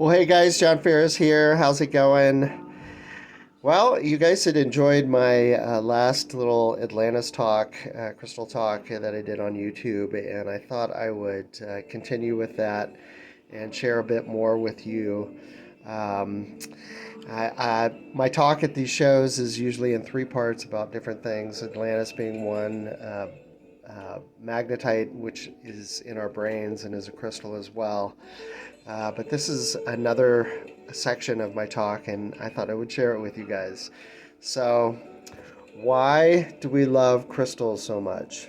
Well, hey guys, John Ferris here. How's it going? Well, you guys had enjoyed my last little Atlantis talk, crystal talk that I did on YouTube, and I thought I would continue with that and share a bit more with you. Um, my talk at these shows is usually in three parts about different things, Atlantis being one, magnetite, which is in our brains and is a crystal as well. But this is another section of my talk, and I thought I would share it with you guys. So, why do we love crystals so much?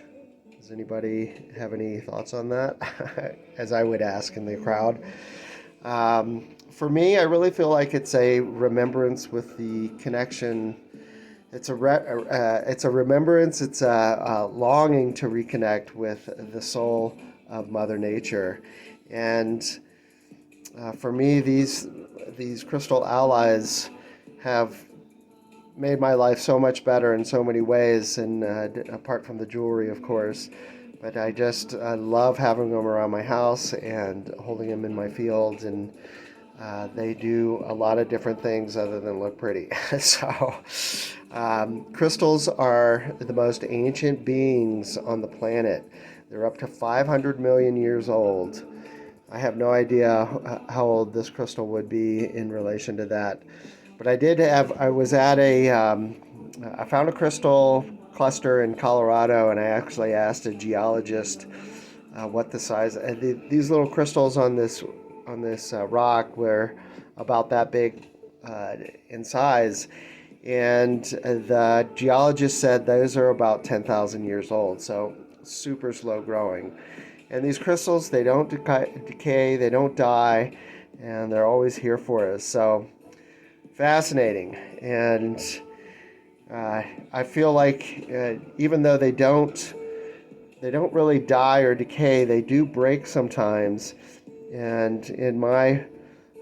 Does anybody have any thoughts on that? As I would ask in the crowd. For me, I really feel like it's a remembrance with the connection. It's a remembrance. It's a longing to reconnect with the soul of Mother Nature, and for me, these crystal allies have made my life so much better in so many ways, and apart from the jewelry, of course. But I just love having them around my house and holding them in my fields, and they do a lot of different things other than look pretty. Crystals are the most ancient beings on the planet. They're up to 500 million years old. I have no idea how old this crystal would be in relation to that. But I was at I found a crystal cluster in Colorado, and I actually asked a geologist what the size. These little crystals on this rock were about that big in size, and the geologist said those are about 10,000 years old, so super slow growing. And these crystals, they don't decay, they don't die, and they're always here for us. So fascinating. And I feel like even though they don't really die or decay, they do break sometimes. And in my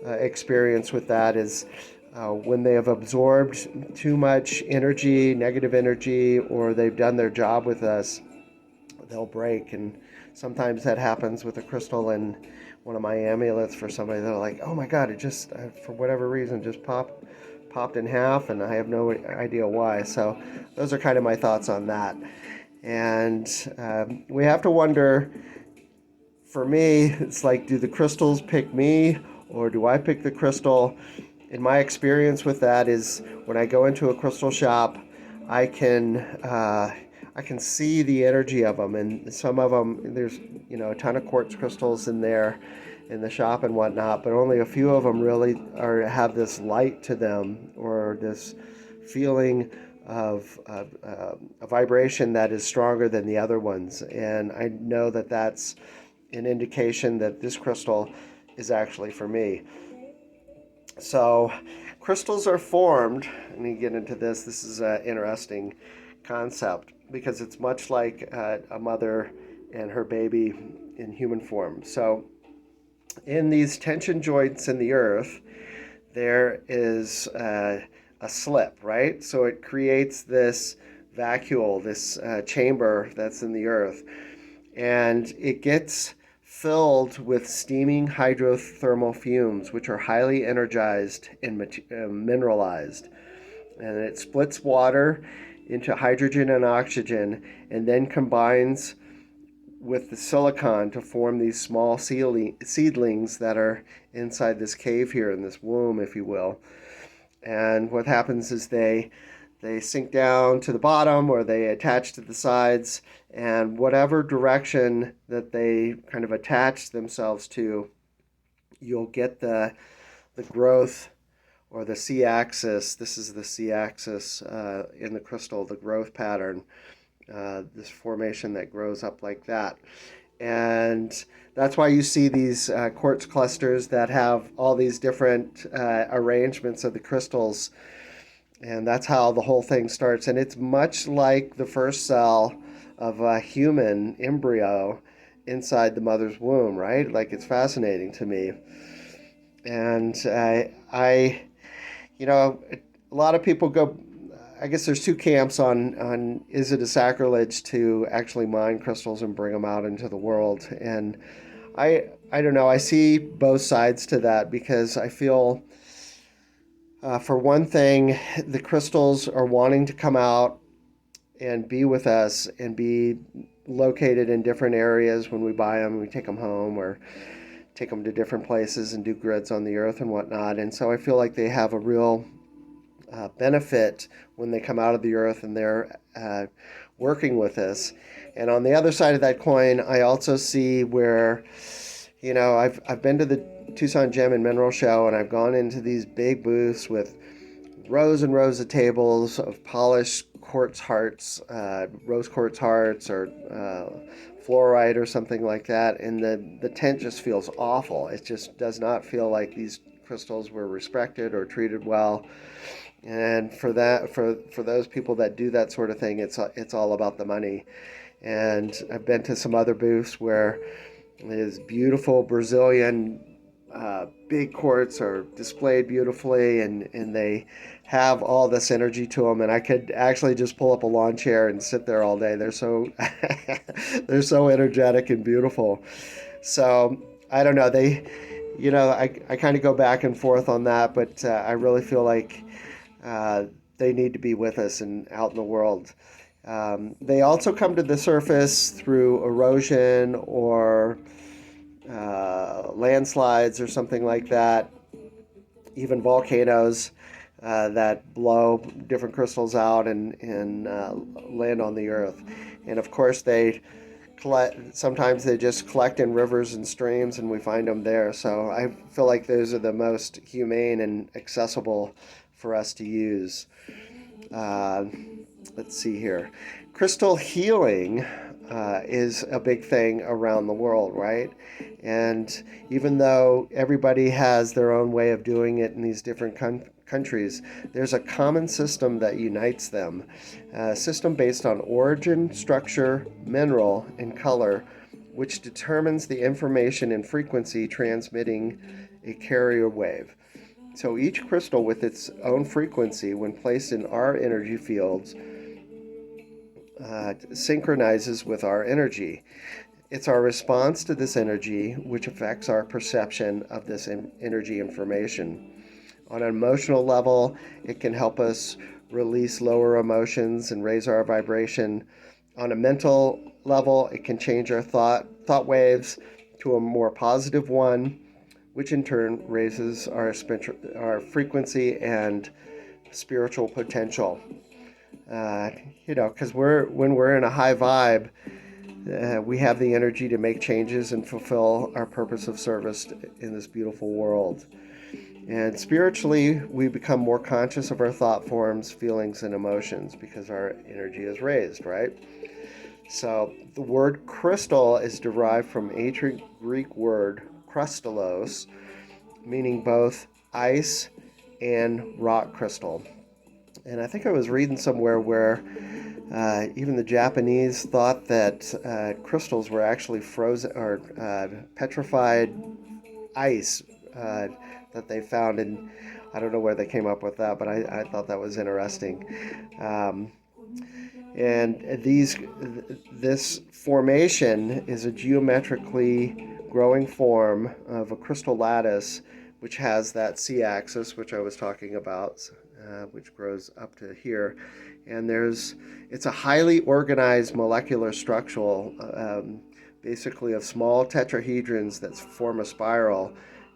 experience with that is when they have absorbed too much energy, negative energy, or they've done their job with us, they'll break. And sometimes that happens with a crystal in one of my amulets for somebody. They're like, "Oh my God, it just for whatever reason just popped in half, and I have no idea why." So those are kind of my thoughts on that. And we have to wonder. For me, it's like, do the crystals pick me, or do I pick the crystal? In my experience with that is when I go into a crystal shop, I can I can see the energy of them, and some of them there's a ton of quartz crystals in there in the shop and whatnot, but only a few of them really have this light to them or this feeling of a vibration that is stronger than the other ones, and I know that that's an indication that this crystal is actually for me. So, crystals are formed, and you get into this. This is an interesting concept because it's much like a mother and her baby in human form. So, in these tension joints in the earth, there is a slip, right? So, it creates this vacuole, this chamber that's in the earth, and it gets filled with steaming hydrothermal fumes, which are highly energized and mineralized. And it splits water into hydrogen and oxygen and then combines with the silicon to form these small seedlings that are inside this cave here, in this womb, if you will. And what happens is they sink down to the bottom or they attach to the sides, and whatever direction that they kind of attach themselves to, you'll get the growth or the c-axis. This is the c-axis in the crystal, the growth pattern, this formation that grows up like that. And that's why you see these quartz clusters that have all these different arrangements of the crystals, and that's how the whole thing starts. And it's much like the first cell of a human embryo inside the mother's womb, right? Like, it's fascinating to me. And a lot of people go, I guess there's two camps on is it a sacrilege to actually mine crystals and bring them out into the world. And I don't know. I see both sides to that because I feel, for one thing, the crystals are wanting to come out and be with us and be located in different areas when we buy them, we take them home or take them to different places and do grids on the earth and whatnot. And so I feel like they have a real benefit when they come out of the earth and they're working with us. And on the other side of that coin, I also see where, I've been to the Tucson Gem and Mineral Show, and I've gone into these big booths with rows and rows of tables of polished quartz hearts, rose quartz hearts, or fluorite or something like that, and the tent just feels awful. It just does not feel like these crystals were respected or treated well. And for those people that do that sort of thing, it's all about the money. And I've been to some other booths where these beautiful Brazilian big quartz are displayed beautifully, and they have all this energy to them. And I could actually just pull up a lawn chair and sit there all day. They're so they're so energetic and beautiful. So I don't know. I kind of go back and forth on that, but I really feel like they need to be with us and out in the world. They also come to the surface through erosion or landslides or something like that, even volcanoes that blow different crystals out and land on the earth. And of course, sometimes they just collect in rivers and streams, and we find them there. So I feel like those are the most humane and accessible for us to use. Uh, let's see here. Crystal healing is a big thing around the world, right? And even though everybody has their own way of doing it in these different countries, there's a common system that unites them. A system based on origin, structure, mineral, and color, which determines the information and frequency transmitting a carrier wave. So each crystal with its own frequency, when placed in our energy fields, synchronizes with our energy. It's our response to this energy which affects our perception of this energy information. On an emotional level, it can help us release lower emotions and raise our vibration. On a mental level, it can change our thought waves to a more positive one, which in turn raises our frequency and spiritual potential. Because when we're in a high vibe, we have the energy to make changes and fulfill our purpose of service in this beautiful world. And spiritually, we become more conscious of our thought forms, feelings, and emotions because our energy is raised, right? So the word crystal is derived from ancient Greek word krustallos, meaning both ice and rock crystal. And I think I was reading somewhere where even the Japanese thought that crystals were actually frozen or petrified ice that they found. And I don't know where they came up with that, but I thought that was interesting. And this formation is a geometrically growing form of a crystal lattice, which has that C-axis, which I was talking about, which grows up to here. And it's a highly organized molecular structure, basically of small tetrahedrons that form a spiral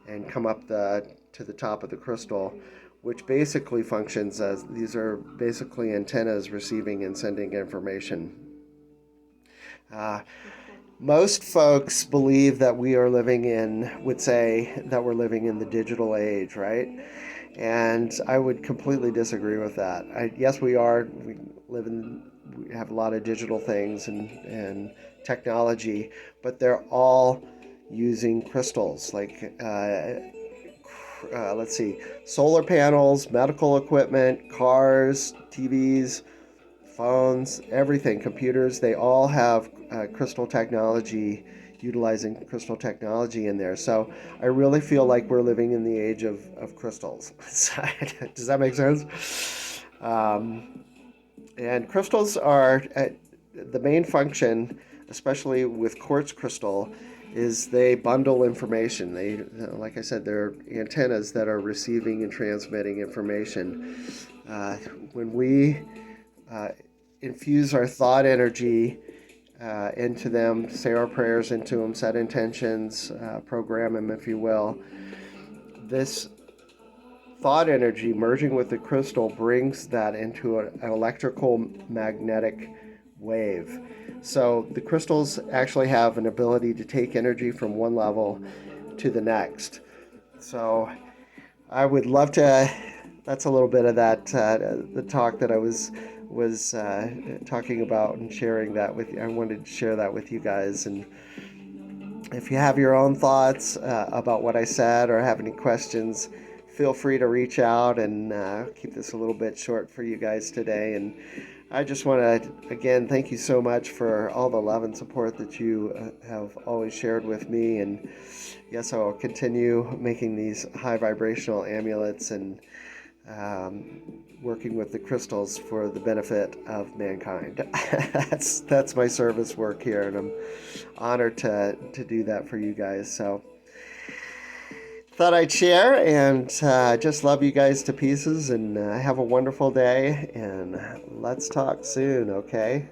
and come up to the top of the crystal, which basically functions as these are basically antennas receiving and sending information. Most folks believe that would say that we're living in the digital age, right? And I would completely disagree with that. Yes, we are. We have a lot of digital things and technology, but they're all using crystals. Like, let's see, solar panels, medical equipment, cars, TVs, phones, everything, computers, they all have crystal technology, utilizing crystal technology in there. So I really feel like we're living in the age of crystals. Does that make sense? And crystals are the main function, especially with quartz crystal, is they bundle information. They, like I said, they're antennas that are receiving and transmitting information. Uh, when we uh, infuse our thought energy into them, say our prayers into them, set intentions, program them, if you will, this thought energy merging with the crystal brings that into an electrical magnetic wave. So the crystals actually have an ability to take energy from one level to the next. So I would love to. That's a little bit of that the talk that I was talking about and sharing that with you. I wanted to share that with you guys. And if you have your own thoughts about what I said or have any questions, feel free to reach out, and keep this a little bit short for you guys today. And I just want to, again, thank you so much for all the love and support that you have always shared with me. And yes, I will continue making these high vibrational amulets and working with the crystals for the benefit of mankind. That's my service work here, and I'm honored to do that for you guys. So thought I'd share, and just love you guys to pieces, and have a wonderful day, and let's talk soon, okay?